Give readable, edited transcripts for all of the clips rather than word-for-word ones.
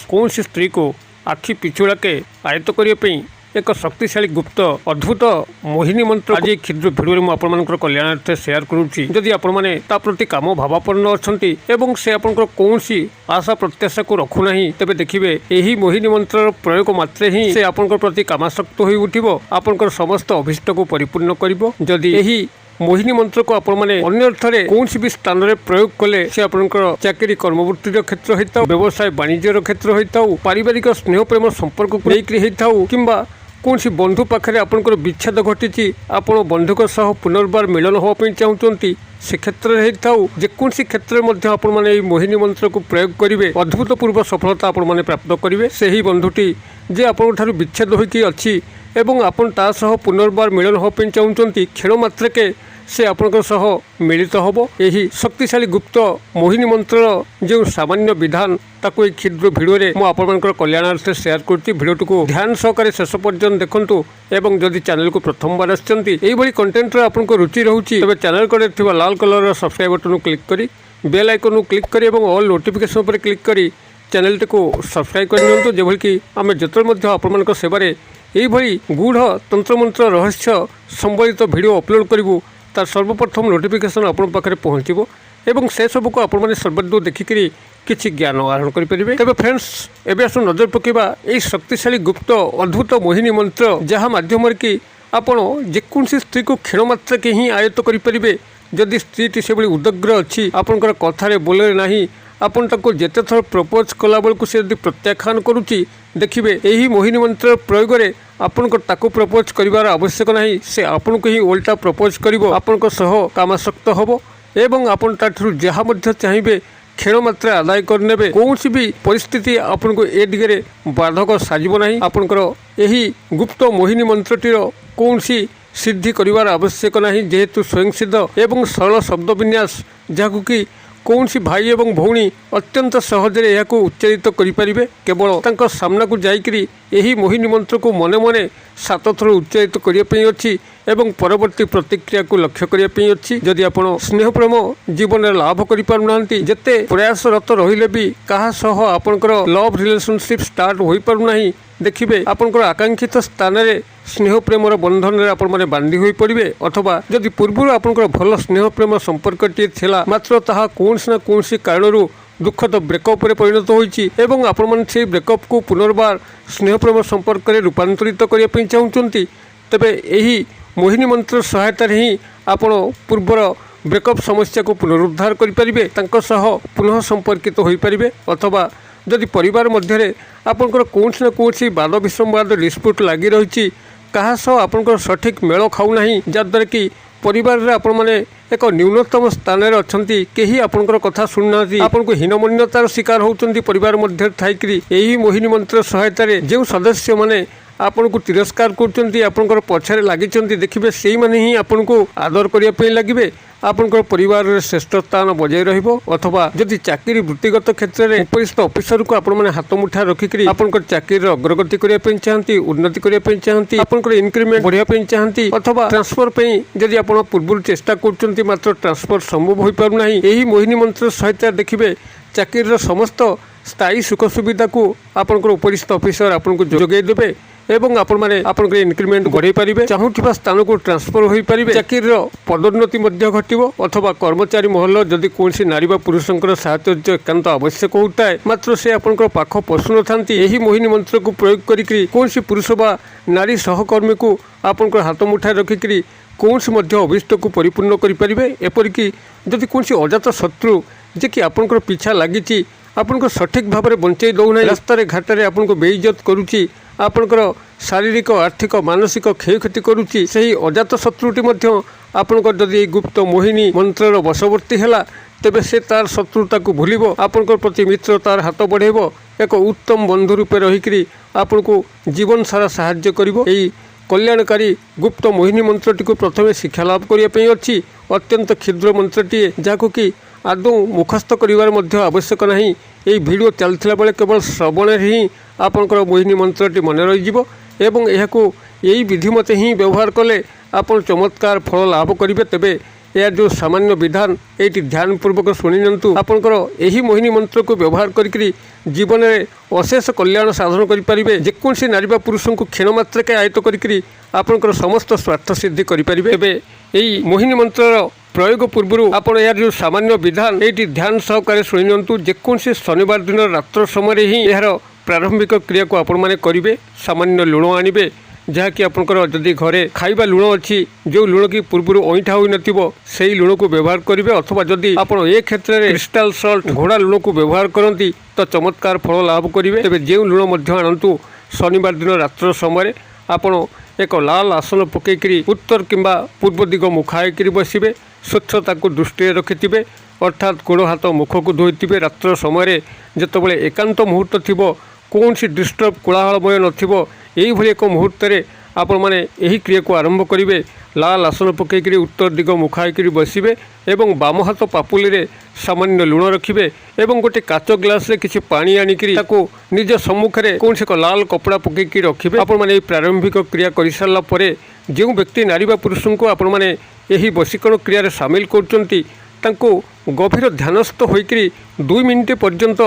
कौन स्त्री को आखि पिछुड़ाके आयत्त करने एक शक्तिशाली गुप्त अद्भुत मोहिनी मंत्र आज क्षुद्र भिडियो में आपंकर कल्याणार्थे सेयार करुँची। जदि आपति कम भावापन्न अच्छा से आपंकर कौन आशा प्रत्याशा को रखुना तेज देखिए यही मोहिनी मंत्र प्रयोग मात्रे ही से आपंकर प्रति कामासक्त हो उठिब आपंकर समस्त अभीष्ट को परिपूर्ण करिबो। जदि यही मोहिनी मंत्र को आपण मैंने अन्य अर्थरे कौन भी स्थान में प्रयोग कले से आपंकर चाकरी कर्मवृत्तिर क्षेत्र होता व्यवसाय वाणिज्यर क्षेत्र होता पारिवारिक स्नेह प्रेम संपर्क को लेकर होता किंबा कौन सी बंधु पाखे आपंकर विच्छेद घटी आपण बंधुक सह पुनर्बार मिलन होगापी चाहते से क्षेत्र में होता जेकोसी क्षेत्र में आपण मैंने मोहिनी मंत्र को प्रयोग करेंगे अद्भुतपूर्व सफलता आपण मैंने प्राप्त करेंगे। से ही बंधुटी जे आपण ठारू विच्छेद होकी अच्छी एवं आपण ता सह पुनर्बार मिलन होगापी चाहते क्षण मात्रके से आपंकर सह मिलित हम। यही शक्तिशाली गुप्त मोहिनी मंत्र जो सामान्य विधान ताकू एक क्षुद्र भिडियो में आपंकर कल्याणार्थे सेयार करती। भिडियोटी को ध्यान सहकारे शेष पर्यंत देखंतु एवं जदि चैनल को प्रथम बार आसछन्ती कंटेंट आपको रुचि रोचे तेज चैनल कड़े थिबा लाल कलर सब्सक्राइब बटन क्लिक करी बेल आइकन क्लिक करी एवं ऑल नोटिफिकेशन पर क्लिक करी चैनल को सब्सक्राइब कर जेभली कि आम जिते आपण सेवारे यही गूढ़ तंत्रमंत्र रहस्य संबलित भिडियो अपलोड करूँ तार सर्वप्रथम नोटिफिकेशन आपण पाखे पहुँचब एवं से सब को आपण सर्वदूर देखिकी किसी ज्ञान आहरण करेंगे। तेज फ्रेंड्स एवं आस नजर पकेबा यही शक्तिशाली गुप्त अद्भुत मोहिनी मंत्र जहाँ माध्यम कि आपण जेकोसी स्त्री को क्षण मात्र के ही आयत्त करेंगे। जदि स्त्रीटी से उदग्र अच्छी आपंकर कथार बोले ना आपन ताको जेते थर प्रपोज कला बेलू से यदि प्रत्याख्यान करुच्ची देखिए यही मोहिनी मंत्र प्रयोग में आपन को ताको प्रपोज करार आवश्यक नहीं से आपन को ही उल्टा प्रपोज करिवो आपन को सह कामासक्त हबो एवं आपन ताठुर जहाँ मध्य चाहिए क्षण मात्र आदाय करने कौन भी परिस्थिति आपन को ए दिगरे बाधक साजिब नहीं। आपनकर यही गुप्त मोहिनी मंत्रटीर कौन सिद्धि करिवार आवश्यक नहीं जेहेतु स्वयं सिद्ध एवं सरल शब्द विन्यास जहाँ कि कौन सी भाई एवं भौणी अत्यंत सहजरे यह उच्चारित करें केवल तांको सामना को जाइकरी यही मोहिनी मंत्र को मने मने 7 थर उच्चारित करने अच्छी एवं परवर्ती प्रतिक्रिया को लक्ष्य करने अच्छी। जदि आपण स्नेह प्रेम जीवन में लाभ करें जिते प्रयासरत रहिले भी कहा सह आपंकर लव रिलेशनशिप स्टार्ट हो पारना देखिए आपंकर आकांक्षित स्थान में स्नेह प्रेमर बंधन में आपण मैंने बांधी हो पड़े अथवा जदि पूर्व आपंकर भल स्नेह प्रेम संपर्कटी थिला मात्र ताहा कौन ना कौन कारण दुखद ब्रेकअप परिणत होती आपण मैंने से ब्रेकअप को पुनर्बार स्नेह प्रेम संपर्क में रूपांतरित करने चाहते तेबे यही मोहिनी मंत्र सहायता ही आपण पूर्वर ब्रेकअप समस्या को पुनरुद्धार करेंगे पुनः संपर्कित हो पारे अथवा जदि परिवार मध्य आपंकर कौन ना कौन वाद विसंवाद डिस्प्यूट लगी रही क्या सह आपंकर सठिक मेल खाऊना जहाद्वारा कि परिवार रे आपण माने एक न्यूनतम स्थान में अच्छा कहीं आपंकर कथा शुणुना आपन को हीनमन्यतार शिकार होती परिवार मध्य थी यही मोहिनी मंत्र सहायता जो सदस्य माने आपन को तिरस्कार कर पछारे लगी देखिए से ही आपन को आदर करने लगे आपंकर परिवार में श्रेष्ठ स्थान बजाय रहा जदि चाकरी वृत्तिगत क्षेत्र में उपरिस्थ ऑफिसर को आपण मैंने हाथ मुठा रखिक आपंकर चाकरी अग्रगति करने चाहती उन्नति करने चाहती आपंकर इनक्रिमेंट बढ़ाई चाहती अथवा ट्रांसफर जदि आप पूर्व चेष्टा कर मात्र ट्रांसफर संभव हो पारना यही मोहिनी मंत्र सहायता देखिए चाकरी समस्त स्थायी सुख सुविधा को आपंकर उपरिस्थ ऑफिसर आपन को जोगाई देवे एवं आपण मैंने आपंकर इनक्रिमेंट बढ़ाई पारे चाहूबा स्थान को ट्रांसफर हो पारे चाकरी पदोन्नति घटव अथवा कर्मचारी महल जदि कौन नारी पुरुषों साहय एकांत आवश्यक होता है मात्र से आपंकर पाख पशु न यही मोहिनी मंत्र को प्रयोग करी कौन पुरुष बा नारी सहकर्मी को आपंकर हाथ मुठा रखिक कौन अभीष्ट को परिपूर्ण करें एपरिक जदि कौन अजात शत्रु जे कि आपंकर पीछा लगी आपन सठिक भाव में बंचाई दौना रास्ता घाटे आपन को बेइज्जत करुच्ची आपंकर शारीरिक आर्थिक मानसिक क्षयक्षति करुच्ची से अजात शत्रुटी आपंकर जदि गुप्त मोहिनी मंत्र वशवर्ती है तेबे से तार शत्रुता को भूल आपंकर प्रति मित्र तार हाथ बढ़ेब एक उत्तम बंधु रूपे रहीकि आपन को जीवन सारा साहाय्य करिवो। एई कल्याणकारी गुप्त मोहिनी मंत्रटी को प्रथम शिक्षा लाभ करने अच्छी अत्यंत क्षुद्र मंत्रटीए जहाँ कि आदौ मुखस्थ करिवार मध्य आवश्यक नहीं यही वीडियो चलता बेले केवल श्रवण ही आपंकर मोहिनी मंत्रटी मन रही एवं यही विधि मते ही व्यवहार कले आपन चमत्कार फल लाभ करेंगे। तेबे या जो सामान्य विधान ये ध्यानपूर्वक शुणी नियंतु। आपणकर यही मोहिनी मंत्र को व्यवहार करी जीवन में अशेष कल्याण साधन करें। जेकोसी नारी बा पुरुष को क्षण मात्रके आयत्त करी आपणकर समस्त स्वार्थ सिद्धि करें। एवं यही मोहिनी मंत्र प्रयोग पूर्व आपड़ यार जो सामान्य विधान ये ध्यान सहकारे शुणी नियंतु। जेकोसी शनिवार दिन रात्र समय ही यार प्रारंभिक क्रिया को आपण मैंने करेंगे। सामान्य लुण आणवे जहाँकि आपंकर जदि घरे खाइबा लुण अच्छी जो लुण की पूर्व अईठा हो नई लुण को व्यवहार करेंगे अथवा जदि आप ए क्षेत्र में क्रिस्टाल सल्ट घोड़ा लुण को व्यवहार करती तो चमत्कार फल लाभ करेंगे। तेज जो लुण आणतु शनिवार दिन रात्र समय आपण एक लाल आसन पकईकरी उत्तर किंबा पूर्व दिग मुखाई बसवे। स्वच्छता को दृष्टि रखिथे अर्थात गोड़ हाथ मुख को धोईथे। रात्र समय जितेबाला एकांत मुहूर्त थी कौन सी डिस्टर्ब कोलाहलमय नथिबो यही एक मुहूर्त में आपण मैंने यही क्रिया को आरंभ करेंगे। लाल आसन पकईकरी उत्तर दिग मुखाई बसवे एवं बाम हाथ पापुली रे सामान्य लुण रखिए एवं गोटे काच ग्लास रे किसी पानी आनिकी निज सम्मुख में कौन से एक लाल कपड़ा पकईकि रखिए। आपण मैंने प्रारंभिक क्रिया कर सारा पर जो व्यक्ति नारी बा पुरुष को आपण मैंने यही वशीकरण क्रिया सामिल करचंती तांको गभीर ध्यानस्थ होइकरी 2 मिनिट पर्यंत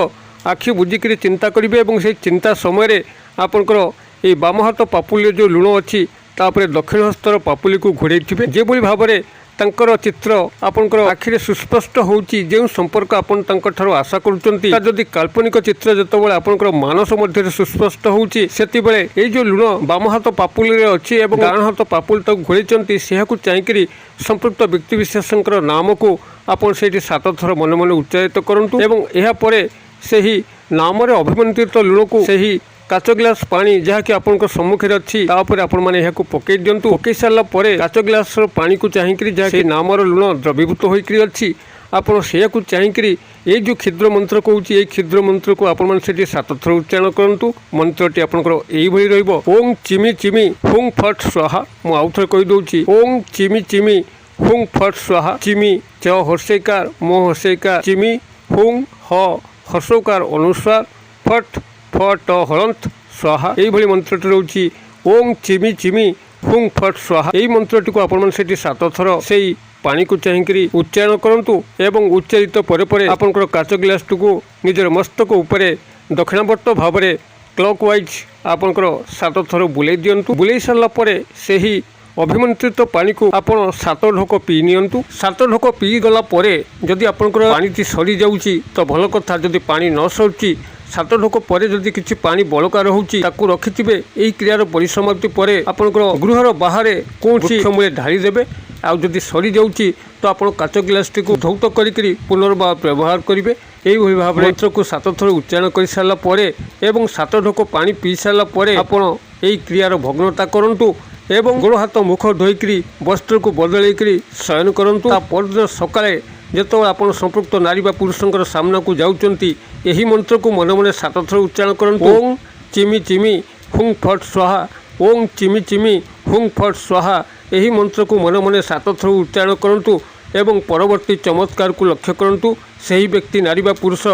आखि बुझिकी चिंता करेंगे और से चिंता समय आपंकर ये बाम हाथ पापुली जो लुण अच्छी तापर दक्षिण हस्तर पापुली को घोड़े जो भाव में तांकर चित्र आपंकर आखिरे सुस्पष्ट होउची जो संपर्क आपन तांकर ठारो आशा करुचंती जदि काल्पनिक चित्र जतबेले आपनकर मानस मध्य सुस्पष्ट होउची सेति बेले ए जो लुण बाम हाथ पापुली रे अछि एवं डान हाथ पापुली तक घोड़ेचंती सेहाकु चाहिकरी संपृक्त व्यक्ति विशेषकर नाम को आपन सेठी 7 थर मन मन उच्चारित करंतु एवं एहा परे सेही नाम रे अभिमंत्रित लुण को सेही काच ग्लास पानी जहाँकि आपंकर सम्मुखें अच्छी तापर आपण मैंने यहाँ पकई दिंतु। पकई सारा काच ग्लास पानी को चाहिए जहाँ नामर लुण द्रवीभूत होकर अच्छी आपड़ से चाहिए ये जो क्षुद्र मंत्र कहूँ ये क्षुद्र मंत्र को आपण मैंने 7 थर उच्चारण करूँ। मंत्रटी आपंकर यही ओं चिमी चिमी हुं फट स्वाहा। मुझे आउ थे कहीदे ओं चिमी चिमी हुं फट स्वाहा। चिमी च हर्षैकार मो हर्षैकार चिमी हुं ह हर्षकार अनुस्वार फट फट हलंत स्वाहा। यही मंत्रटी रोची ओं चिमी चिमी हुं फट स्वाहा। यही मंत्रटी को आपण 7 थर से पानी को चाहिए उच्चारण करंतु एवं उच्चारित पर आपंकर काच ग्लास को निजर मस्तक उपरे दक्षिणावर्त भाव में क्लॉकवाइज आपंकर 7 थर बुलाई दिंतु। बुलाई सारा पर से ही अभिमंत्रित पानी को आपण 7 ढोक पी नियंतु। 7 ढोक पी गला परे जदि आपंकर पानी सरी जाउची तो भल कथा। जदि पानी न सरुची 7 ढोक पर जदि किसी पानी बलका रोचे रखिथे यही क्रियार परिसमाप्ति पर आपंकर गृहर बाहर कौन मूल्य ढाली देवे। आदि सरी जाऊँगी तो आप काच ग्लास टी धौत करी पुनर्बार व्यवहार करेंगे। यही भाव में मंत्र को 7 थर उच्चारण कर सारा पर एवं 7 ढोक पानी पी सारा पर आपड़ यही क्रियार भग्नता करूँ एवं गोड़ हाथ मुख धोईकरी वस्त्र को बदल शयन करूँ। परदिन सकाଳେ जेतबेले आपण संपृक्त नारी बा पुरुषंकर सामना को जाउचंती यही मंत्र को मन मन 7 थर उच्चारण करंतु। ओं चिमी चिमी हुं फट स्वाहा। ओं चिमी चिमी हुं फट स्वाहा। यही मंत्र को मन मन 7 थर उच्चारण करंतु एवं परवर्ती चमत्कार को लक्ष्य करंतु। सही व्यक्ति नारी बा पुरुष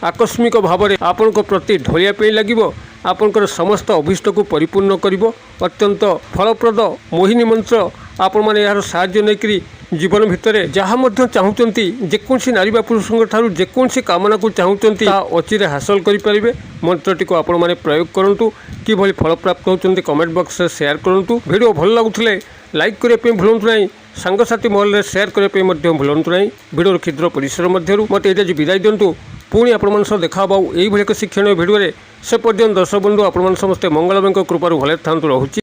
आकस्मिक भाव में आपण प्रति ढलिया पे लगिबो आपनकर समस्त अभीष्ट को परिपूर्ण करिबो। अत्यंत फलप्रद मोहिनी मंत्र आपण माने यार साहाय्य नेकरी जीवन भितर जहाँ चाहूँगी जेकोसी नारी बा पुरुषों ठारू जेकोसी कामना को चाहूँगी अचिरे हासिल करें। मंत्रटी को आपण मैंने प्रयोग करूँ कि फल प्राप्त होती कमेंट बॉक्स में शेयर करूँ। वीडियो भल लगुले लाइक करने भूलु ना सांगसाथी महल में शेयर करने भूलु ना। वीडियो क्षुद्र परिसर मध्य मत ये विदाय दिंतु। पुणी आपण देखा यही एक शिक्षण भिडियो से पर्यटन दर्शक बंधु आपण समस्ते मंगलमय कृपार भले था रहुची।